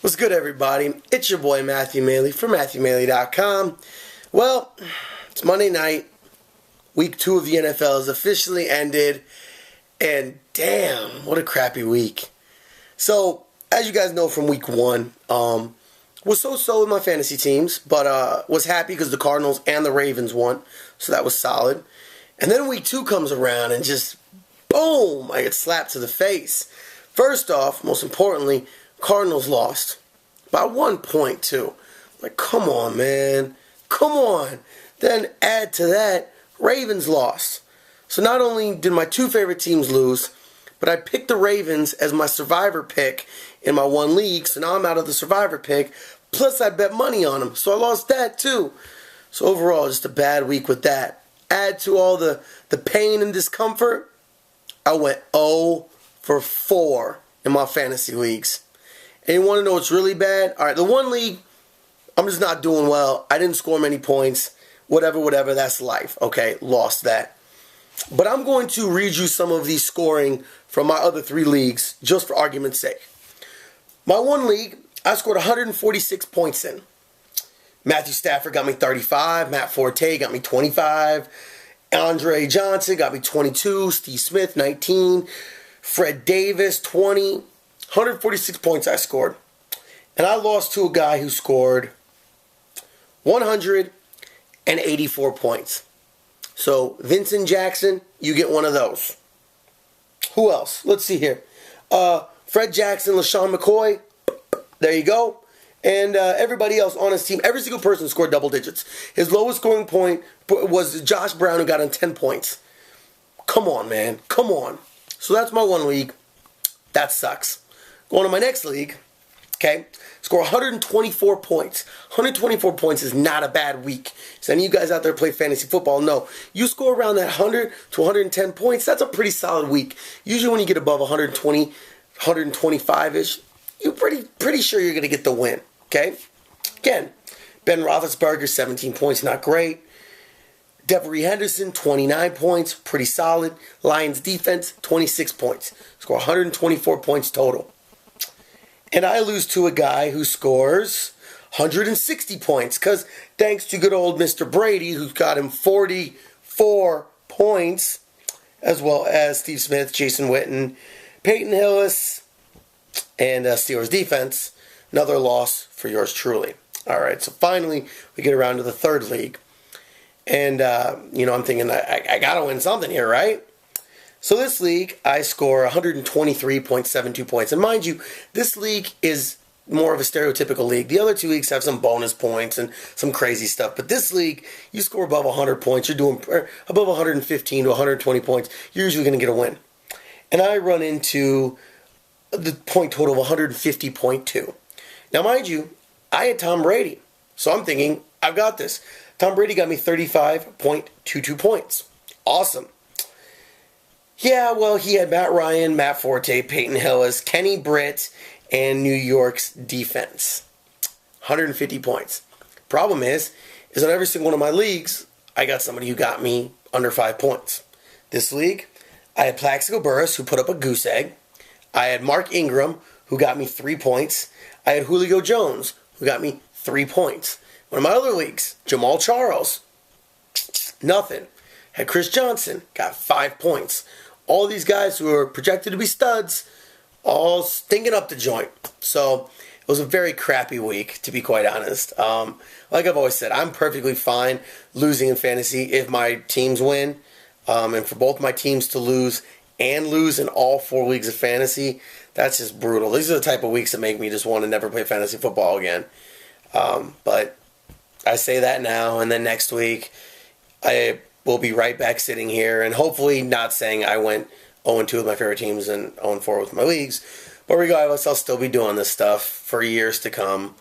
What's good, everybody? It's your boy Matthew Maley from MatthewMaley.com. Well, it's Monday night. Week 2 of the NFL has officially ended. And damn, what a crappy week. So, as you guys know from week 1, was so-so with my fantasy teams, but was happy because the Cardinals and the Ravens won. So that was solid. And then week 2 comes around and just, boom, I get slapped to the face. First off, most importantly, Cardinals lost by 1 point, too. Like, come on, man. Come on. Then add to that, Ravens lost. So not only did my 2 favorite teams lose, but I picked the Ravens as my survivor pick in my 1 league. So now I'm out of the survivor pick. Plus, I bet money on them. So I lost that, too. So overall, just a bad week with that. Add to all the pain and discomfort, I went 0 for 4 in my fantasy leagues. And you want to know what's really bad? All right, the 1 league, I'm just not doing well. I didn't score many points. Whatever, that's life. Okay, lost that. But I'm going to read you some of the scoring from my other 3 leagues, just for argument's sake. My 1 league, I scored 146 points in. Matthew Stafford got me 35. Matt Forte got me 25. Andre Johnson got me 22. Steve Smith, 19. Fred Davis, 20. 146 points I scored. And I lost to a guy who scored 184 points. So, Vincent Jackson, you get one of those. Who else? Let's see here. Fred Jackson, LaShawn McCoy. There you go. And everybody else on his team, every single person scored double digits. His lowest scoring point was Josh Brown, who got him 10 points. Come on, man. Come on. So that's my 1 league. That sucks. Going to my next league, okay, score 124 points. 124 points is not a bad week. So any of you guys out there play fantasy football, know you score around that 100 to 110 points, that's a pretty solid week. Usually when you get above 120, 125-ish, you're pretty sure you're going to get the win, okay? Again, Ben Roethlisberger, 17 points, not great. Devery Henderson, 29 points, pretty solid. Lions defense, 26 points. Score 124 points total. And I lose to a guy who scores 160 points because thanks to good old Mr. Brady, who got him 44 points, as well as Steve Smith, Jason Witten, Peyton Hillis, and Steelers defense. Another loss for yours truly. All right, so finally we get around to the 3rd league. And, I'm thinking I got to win something here, right? So this league, I score 123.72 points. And mind you, this league is more of a stereotypical league. The other 2 leagues have some bonus points and some crazy stuff. But this league, you score above 100 points. You're doing above 115 to 120 points. You're usually going to get a win. And I run into the point total of 150.2. Now, mind you, I had Tom Brady. So I'm thinking, I've got this. Tom Brady got me 35.22 points. Awesome. Yeah, well, he had Matt Ryan, Matt Forte, Peyton Hillis, Kenny Britt, and New York's defense. 150 points. Problem is on every single one of my leagues, I got somebody who got me under 5 points. This league, I had Plaxico Burress, who put up a goose egg. I had Mark Ingram, who got me 3 points. I had Julio Jones, who got me 3 points. One of my other leagues, Jamal Charles, nothing. Had Chris Johnson, got 5 points. All these guys who are projected to be studs, all stinking up the joint. So it was a very crappy week, to be quite honest. Like I've always said, I'm perfectly fine losing in fantasy if my teams win. And for both my teams to lose and lose in all 4 leagues of fantasy, that's just brutal. These are the type of weeks that make me just want to never play fantasy football again. But I say that now, and then next week I will be right back sitting here, and hopefully not saying I went 0-2 with my favorite teams and 0-4 with my leagues. But regardless, I'll still be doing this stuff for years to come,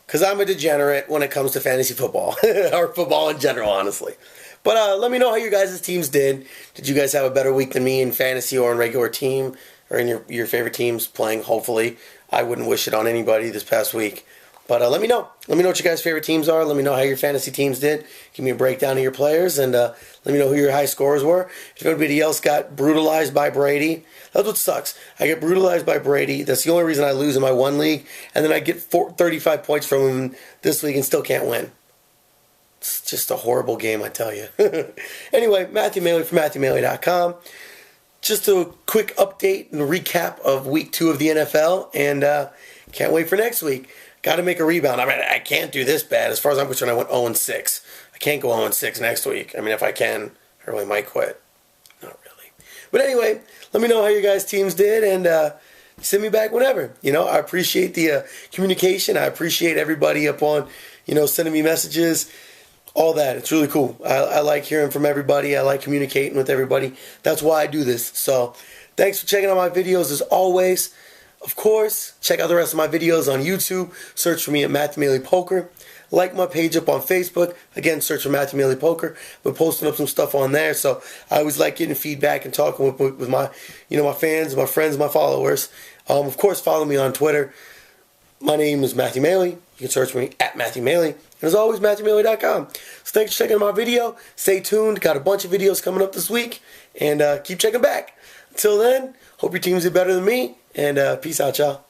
because I'm a degenerate when it comes to fantasy football, or football in general, honestly. But let me know how your guys' teams did. Did you guys have a better week than me in fantasy or in regular team, or in your favorite teams playing, hopefully? I wouldn't wish it on anybody this past week. But let me know. Let me know what your guys' favorite teams are. Let me know how your fantasy teams did. Give me a breakdown of your players, and let me know who your high scorers were. If anybody else got brutalized by Brady, that's what sucks. I get brutalized by Brady. That's the only reason I lose in my one league, and then I get 35 points from him this league and still can't win. It's just a horrible game, I tell you. Anyway, Matthew Maley from MatthewMaley.com. Just a quick update and recap of week 2 of the NFL, and can't wait for next week. Got to make a rebound. I mean, I can't do this bad. As far as I'm concerned, I went 0-6. I can't go 0-6 next week. I mean, if I can, I really might quit. Not really. But anyway, let me know how your guys' teams did, and send me back whenever. I appreciate the communication. I appreciate everybody up on, sending me messages, all that. It's really cool. I like hearing from everybody. I like communicating with everybody. That's why I do this. So thanks for checking out my videos as always. Of course, check out the rest of my videos on YouTube. Search for me at Matthew Maley Poker. Like my page up on Facebook. Again, search for Matthew Maley Poker. We're posting up some stuff on there, so I always like getting feedback and talking with my, my fans, my friends, my followers. Of course, follow me on Twitter. My name is Matthew Maley. You can search for me at Matthew Maley. And as always, MatthewMaley.com. So thanks for checking out my video. Stay tuned. Got a bunch of videos coming up this week, and keep checking back. Until then, hope your teams do better than me. And peace out, y'all.